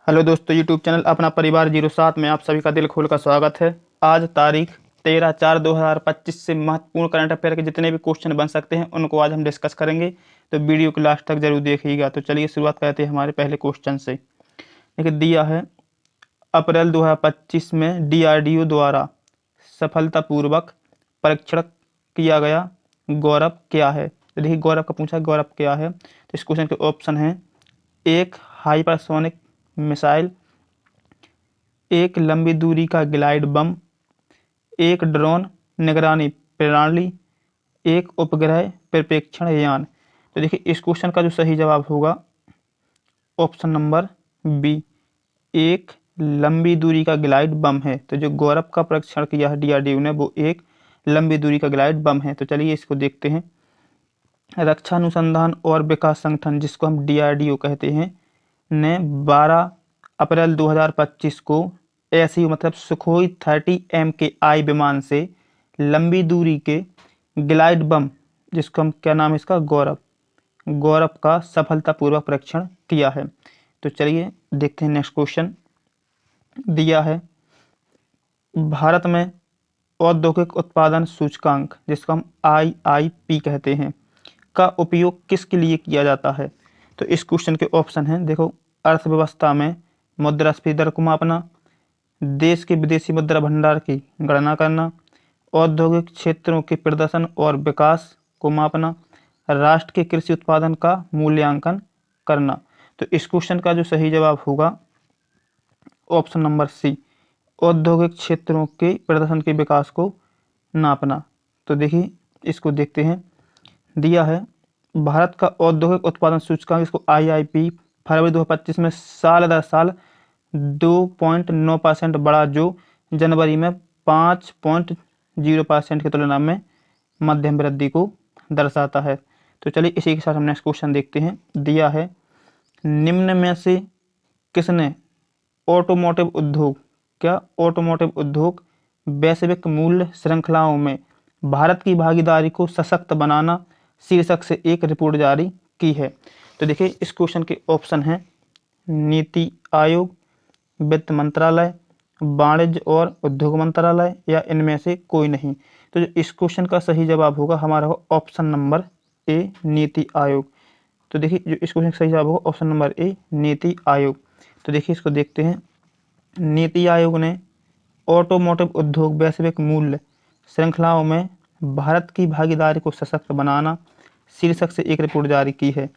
Hello दोस्तों, YouTube channel अपना परिवार 07 में आप सभी का दिल खोल का स्वागत है। आज तारीख 13/4/2025 से महत्वपूर्ण करंट अफेयर के जितने भी क्वेश्चन बन सकते हैं उनको आज हम डिस्कस करेंगे, तो वीडियो को लास्ट तक जरूर देखिएगा। तो चलिए शुरुआत करते हैं हमारे पहले क्वेश्चन से। देखिए दिया है, अप्रैल 2025 में DRDO द्वारा सफलतापूर्वक परीक्षण किया गया गौरव क्या है। तो देखिए गौरव का पूछा, गौरव क्या है। तो इस क्वेश्चन के ऑप्शन हैं: एक हाइपरसोनिक मिसाइल, एक लंबी दूरी का ग्लाइड बम, एक ड्रोन निगरानी प्रणाली, एक उपग्रह प्रक्षेपण यान। तो देखिए इस क्वेश्चन का जो सही जवाब होगा ऑप्शन नंबर बी, एक लंबी दूरी का ग्लाइड बम है। तो जो गौरव का परीक्षण किया है DRDO ने वो एक लंबी दूरी का ग्लाइड बम है। तो चलिए इसको देखते हैं। रक्षा अनुसंधान और विकास संगठन, जिसको हम DRDO कहते हैं, ने 12 अप्रैल 2025 को ऐसी मतलब सुखोई 30 MKI विमान से लंबी दूरी के ग्लाइड बम, जिसको हम क्या नाम है इसका, गौरव, गौरव का सफलतापूर्वक परीक्षण किया है। तो चलिए देखते हैं नेक्स्ट क्वेश्चन। दिया है, भारत में औद्योगिक उत्पादन सूचकांक, जिसको हम IIP कहते हैं, का उपयोग किसके लिए किया जाता है। तो इस क्वेश्चन के ऑप्शन हैं, देखो, अर्थव्यवस्था में मुद्रास्फीति दर को मापना, देश के विदेशी मुद्रा भंडार की गणना करना, औद्योगिक क्षेत्रों के प्रदर्शन और विकास को मापना, राष्ट्र के कृषि उत्पादन का मूल्यांकन करना। तो इस क्वेश्चन का जो सही जवाब होगा ऑप्शन नंबर सी, औद्योगिक क्षेत्रों के प्रदर्शन के विकास को नापना। तो देखिए इसको देखते हैं। दिया है, भारत का औद्योगिक उत्पादन सूचकांक, इसको IIP, फरवरी 2025 में साल दर साल 2.9% बढ़ा, जो जनवरी में 5.0% की तुलना में मध्यम वृद्धि को दर्शाता है। तो चलिए इसी के साथ हम नेक्स्ट क्वेश्चन देखते हैं। दिया है, निम्न में से किसने ऑटोमोटिव उद्योग, क्या ऑटोमोटिव उद्योग वैश्विक मूल्य श्रृंखलाओं में भारत की भागीदारी को सशक्त बनाना शीर्षक से एक रिपोर्ट जारी की है। तो देखिए इस क्वेश्चन के ऑप्शन हैं: नीति आयोग, वित्त मंत्रालय, वाणिज्य और उद्योग मंत्रालय, या इनमें से कोई नहीं। तो जो इस क्वेश्चन का सही जवाब होगा हमारा option number A, NITI Aayog. तो देखिए जो इस क्वेश्चन का सही जवाब होगा option number A, NITI Aayog. तो देखिए इसको देखते हैं। नीति आयोग ने ऑटोमोटिव उद्योग वैश्विक मूल्य श्रृंखलाओं में भारत की भागीदारी को सशक्त बनाना शीर्षक से एक रिपोर्ट जारी की है।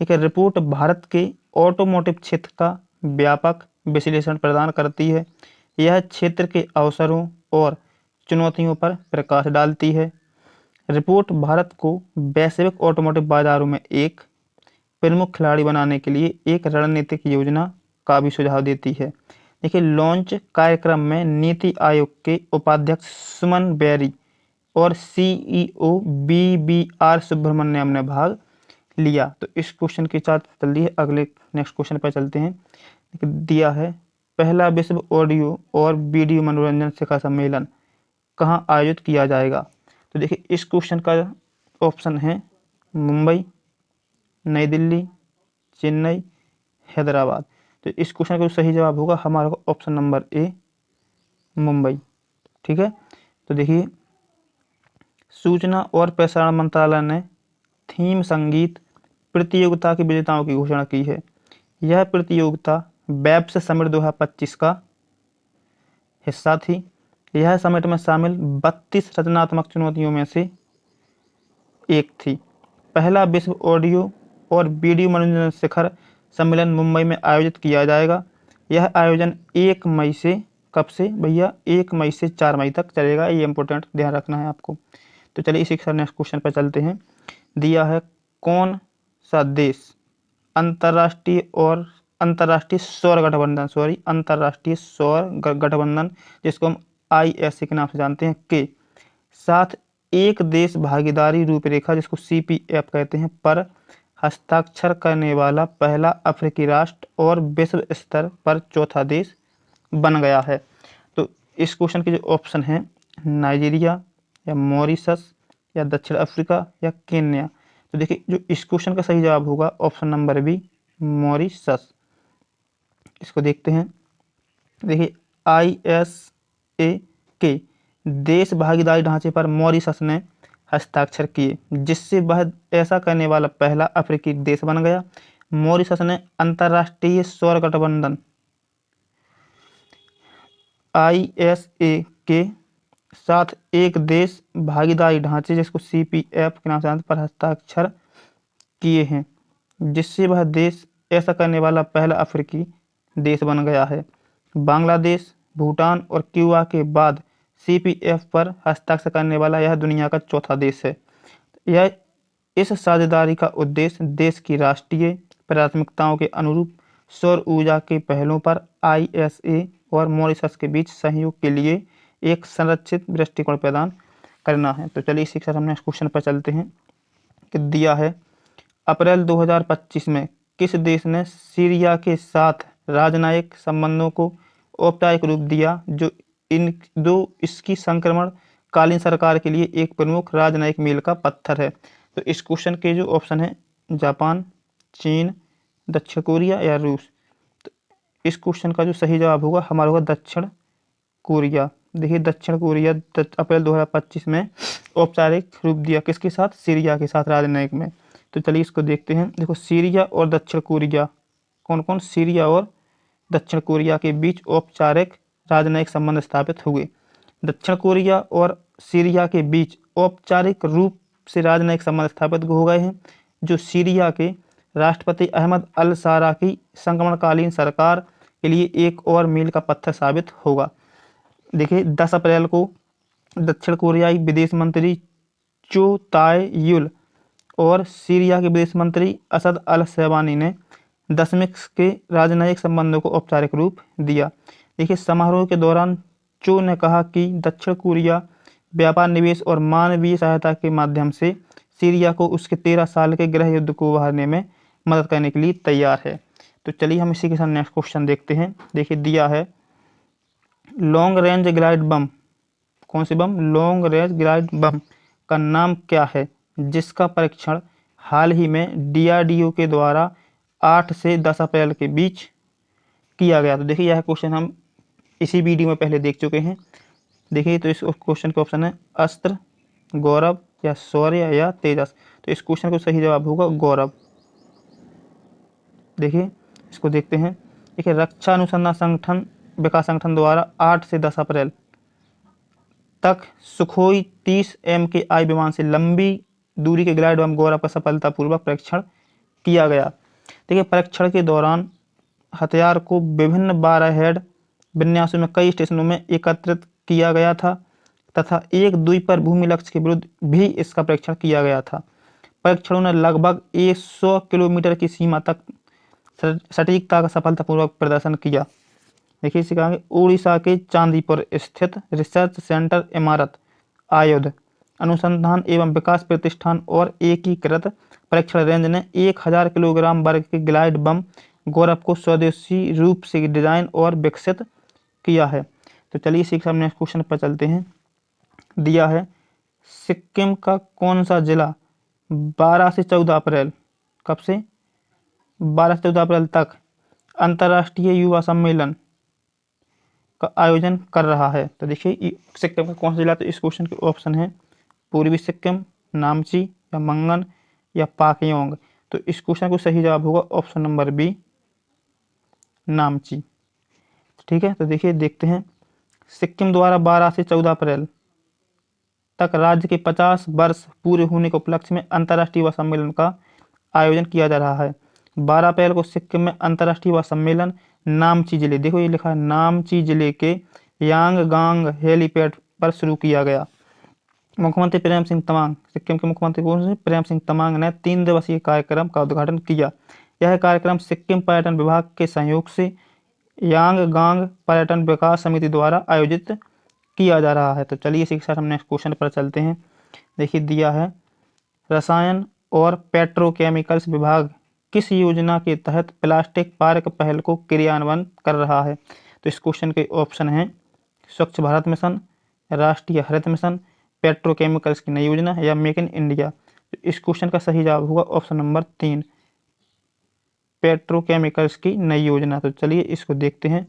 एक रिपोर्ट भारत के ऑटोमोटिव क्षेत्र का व्यापक विश्लेषण प्रदान करती है। यह क्षेत्र के अवसरों और चुनौतियों पर प्रकाश डालती है। रिपोर्ट भारत को वैश्विक ऑटोमोटिव बाजारों में एक प्रमुख खिलाड़ी बनाने के लिए एक रणनीतिक योजना का भी सुझाव देती है। देखिए लॉन्च कार्यक्रम में नीति आयोग के उपाध्यक्ष सुमन बेरी और CEO BBR सुब्रमण्यम ने भाग लिया। तो इस क्वेश्चन के साथ जल्दी है अगले नेक्स्ट क्वेश्चन पर चलते हैं। दिया है, पहला विश्व ऑडियो और वीडियो मनोरंजन शिखर सम्मेलन कहाँ आयोजित किया जाएगा। तो देखिए इस क्वेश्चन का ऑप्शन है मुंबई, नई दिल्ली, चेन्नई, हैदराबाद। तो इस क्वेश्चन का सही जवाब होगा हमारा ऑप्शन नंबर ए, मुंबई। ठीक है। तो देखिए सूचना और प्रसारण मंत्रालय ने थीम संगीत प्रतियोगिता के विजेताओं की घोषणा की है। यह प्रतियोगिता वेब्स समिट 2025 का हिस्सा थी। यह समिट में शामिल 32 रचनात्मक चुनौतियों में से एक थी। पहला विश्व ऑडियो और वीडियो मनोरंजन शिखर सम्मेलन मुंबई में आयोजित किया जाएगा। यह आयोजन 1 मई से, कब से भैया, 1 मई से 4 मई तक चलेगा। ये इंपॉर्टेंट ध्यान रखना है आपको। तो चलिए इसी के साथ नेक्स्ट क्वेश्चन पर चलते हैं। दिया है, कौन सा देश अंतर्राष्ट्रीय सौर गठबंधन, जिसको हम ISA के नाम से जानते हैं, के साथ एक देश भागीदारी रूपरेखा, जिसको CPF कहते हैं, पर हस्ताक्षर करने वाला पहला अफ्रीकी राष्ट्र और विश्व स्तर पर चौथा देश बन गया है। तो इस क्वेश्चन के जो ऑप्शन हैं, नाइजीरिया, या मॉरिशस, या दक्षिण अफ्रीका, या केन्या। तो देखिए जो इस क्वेश्चन का सही जवाब होगा ऑप्शन नंबर बी, मॉरिशस। इसको देखते हैं। देखिए ISA के देश भागीदारी ढांचे पर मॉरिशस ने हस्ताक्षर किए, जिससे वह ऐसा करने वाला पहला अफ्रीकी देश बन गया। मॉरिशस ने अंतर्राष्ट्रीय सौर गठबंधन ISA के साथ एक देश भागीदारी ढांचे जिसको CPF के नाम से पर हस्ताक्षर किए हैं, जिससे वह देश ऐसा करने वाला पहला अफ्रीकी देश बन गया है। बांग्लादेश, भूटान और क्यूबा के बाद CPF पर हस्ताक्षर करने वाला यह दुनिया का चौथा देश है। यह इस साझेदारी का उद्देश्य देश की राष्ट्रीय प्राथमिकताओं के अनुरूप सौर ऊर्जा के पहलों पर ISA और मॉरिशस के बीच सहयोग के लिए एक संरक्षित दृष्टिकोण प्रदान करना है। तो चलिए इसी के साथ हम नेक्स्ट क्वेश्चन पर चलते हैं कि दिया है अप्रैल 2025 में किस देश ने सीरिया के साथ राजनयिक संबंधों को औपचारिक रूप दिया, जो इसकी संक्रमण कालीन सरकार के लिए एक प्रमुख राजनयिक मील का पत्थर है। तो इस क्वेश्चन के जो ऑप्शन है जापान, चीन, दक्षिण कोरिया या रूस। तो इस क्वेश्चन का जो सही जवाब होगा हमारा होगा दक्षिण कोरिया। देखिए दक्षिण कोरिया अप्रैल 2025 में औपचारिक रूप दिया किसके साथ, सीरिया के साथ राजनयिक में। तो चलिए इसको देखते हैं। देखो सीरिया और दक्षिण कोरिया, कौन कौन, सीरिया और दक्षिण कोरिया के बीच औपचारिक राजनयिक संबंध स्थापित हुए। दक्षिण कोरिया और सीरिया के बीच औपचारिक रूप से राजनयिक संबंध स्थापित हो गए हैं, जो सीरिया के राष्ट्रपति अहमद अल सारा की संक्रमणकालीन सरकार के लिए एक और मील का पत्थर साबित होगा। देखिए 10 अप्रैल को दक्षिण कोरियाई विदेश मंत्री चो ताए युल और सीरिया के विदेश मंत्री असद अल शैबानी ने दशमिक के राजनयिक संबंधों को औपचारिक रूप दिया। देखिए समारोह के दौरान चो ने कहा कि दक्षिण कोरिया व्यापार, निवेश और मानवीय सहायता के माध्यम से सीरिया को उसके 13 साल के गृह युद्ध को उभारने में मदद करने के लिए तैयार है। तो चलिए हम इसी के साथ नेक्स्ट क्वेश्चन देखते हैं। देखिए दिया है लॉन्ग रेंज ग्लाइड बम, कौन सी बम, लॉन्ग रेंज ग्लाइड बम का नाम क्या है, जिसका परीक्षण हाल ही में DRDO के द्वारा 8 से 10 अप्रैल के बीच किया गया। तो देखिए यह क्वेश्चन हम इसी वीडियो में पहले देख चुके हैं। देखिए तो इस क्वेश्चन के ऑप्शन है अस्त्र, गौरव या शौर्य या तेजस। तो इस क्वेश्चन को सही जवाब होगा गौरव। देखिए इसको देखते हैं। देखिए रक्षा अनुसंधान संगठन विकास संगठन द्वारा 8 से 10 अप्रैल तक सुखोई 30 MKI विमान से लंबी दूरी के ग्लाइड बम गौरव का सफलतापूर्वक परीक्षण किया गया। देखिए परीक्षण के दौरान हथियार को विभिन्न 12 हेड विन्यासों में कई स्टेशनों में एकत्रित किया गया था तथा एक द्वीप पर भूमि लक्ष्य के विरुद्ध भी इसका परीक्षण किया गया था। परीक्षणों ने लगभग 100 किलोमीटर की सीमा तक सटीकता का सफलतापूर्वक प्रदर्शन किया। देखिए इसे कहेंगे उड़ीसा के चांदीपुर स्थित रिसर्च सेंटर इमारत आयुध अनुसंधान एवं विकास प्रतिष्ठान और एकीकृत परीक्षण रेंज ने 1000 किलोग्राम वर्ग के ग्लाइड बम गौरव को स्वदेशी रूप से डिजाइन और विकसित किया है। तो चलिए इसी के सामने नेक्स्ट क्वेश्चन पर चलते हैं। दिया है सिक्किम का कौन सा जिला 12 से 14 अप्रैल, कब से 12 से 14 अप्रैल तक अंतर्राष्ट्रीय युवा सम्मेलन का आयोजन कर रहा है। तो देखिए सिक्किम का कौन सा जिला, तो इस क्वेश्चन के ऑप्शन है पूर्वी सिक्किम, नामची या मंगन या पाकयोंग। तो इस क्वेश्चन को सही जवाब होगा ऑप्शन नंबर बी, नामची। ठीक है, तो देखिए देखते हैं। सिक्किम द्वारा 12 से 14 अप्रैल तक राज्य के 50 वर्ष पूरे होने के उपलक्ष्य में अंतर्राष्ट्रीय युवा सम्मेलन का आयोजन किया जा रहा है। 12 अप्रैल को सिक्किम में अंतर्राष्ट्रीय युवा सम्मेलन नामची जिले, देखो ये लिखा है नामची जिले के यांगगांग हेलीपैड पर शुरू किया गया। मुख्यमंत्री प्रेम सिंह तमांग, सिक्किम के मुख्यमंत्री कौन से, प्रेम सिंह तमांग ने 3 दिवसीय कार्यक्रम का उद्घाटन किया। यह कार्यक्रम सिक्किम पर्यटन विभाग के सहयोग से यांगगांग पर्यटन विकास समिति द्वारा आयोजित किया जा रहा है। तो चलिए इसी के साथ हम नेक्स्ट क्वेश्चन पर चलते हैं। देखिए दिया है रसायन और पेट्रोकेमिकल्स विभाग किस योजना के तहत प्लास्टिक पार्क पहल को क्रियान्वयन कर रहा है। तो इस क्वेश्चन के ऑप्शन हैं स्वच्छ भारत मिशन, राष्ट्रीय हरित मिशन, पेट्रोकेमिकल्स की नई योजना या मेक इन इंडिया। तो इस क्वेश्चन का सही जवाब होगा ऑप्शन नंबर 3, पेट्रोकेमिकल्स की नई योजना। तो चलिए इसको देखते हैं।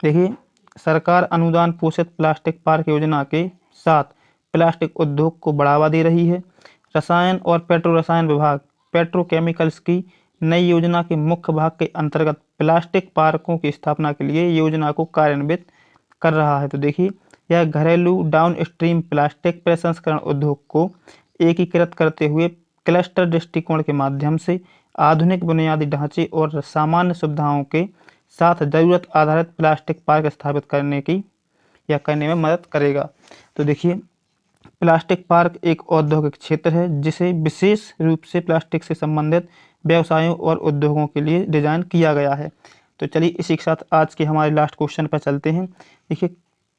देखिए, सरकार अनुदान पोषित प्लास्टिक पार्क योजना के साथ प्लास्टिक उद्योग को बढ़ावा दे रही है। रसायन और पेट्रो रसायन विभाग पेट्रोकेमिकल्स की नई योजना के मुख्य भाग के अंतर्गत प्लास्टिक पार्कों की स्थापना के लिए योजना को कार्यान्वित कर रहा है। तो देखिए, यह घरेलू डाउनस्ट्रीम प्लास्टिक प्रसंस्करण उद्योग को एकीकृत करते हुए क्लस्टर दृष्टिकोण के माध्यम से आधुनिक बुनियादी ढांचे और सामान्य सुविधाओं के साथ जरूरत आधारित प्लास्टिक पार्क स्थापित करने में मदद करेगा। तो देखिए, प्लास्टिक पार्क एक औद्योगिक क्षेत्र है जिसे विशेष रूप से प्लास्टिक से संबंधित व्यवसायों और उद्योगों के लिए डिजाइन किया गया है। तो चलिए इसी के साथ आज के हमारे लास्ट क्वेश्चन पर चलते हैं। देखिए,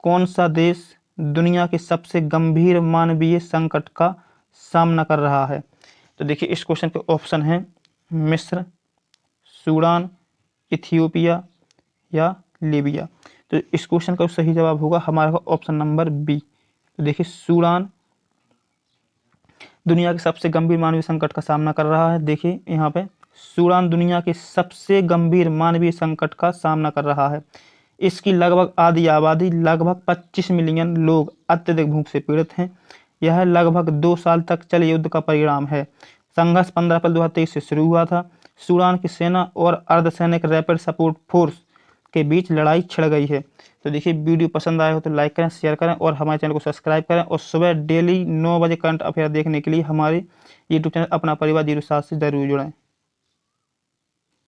कौन सा देश दुनिया के सबसे गंभीर मानवीय संकट का सामना कर रहा है? तो देखिए, इस क्वेश्चन के ऑप्शन हैं मिस्र, सूडान, इथियोपिया या लीबिया। तो इस क्वेश्चन का सही जवाब होगा हमारा ऑप्शन नंबर बी। तो देखिए, सूडान दुनिया के सबसे गंभीर मानवीय संकट का सामना कर रहा है। देखिए यहाँ पे सूडान दुनिया के सबसे गंभीर मानवीय संकट का सामना कर रहा है। इसकी लगभग आधी आबादी लगभग 25 मिलियन लोग अत्यधिक भूख से पीड़ित हैं। यह लगभग 2 साल तक चले युद्ध का परिणाम है। संघर्ष 15 अप्रैल 2023 से शुरू हुआ था। सूडान की सेना और अर्धसैनिक रैपिड सपोर्ट फोर्स के बीच लड़ाई छिड़ गई है। तो देखिए, वीडियो पसंद आया हो तो लाइक करें, शेयर करें और हमारे चैनल को सब्सक्राइब करें। और सुबह डेली 9 बजे करंट अफेयर देखने के लिए हमारे यूट्यूब चैनल अपना परिवार 07 से जरूर जुड़ें।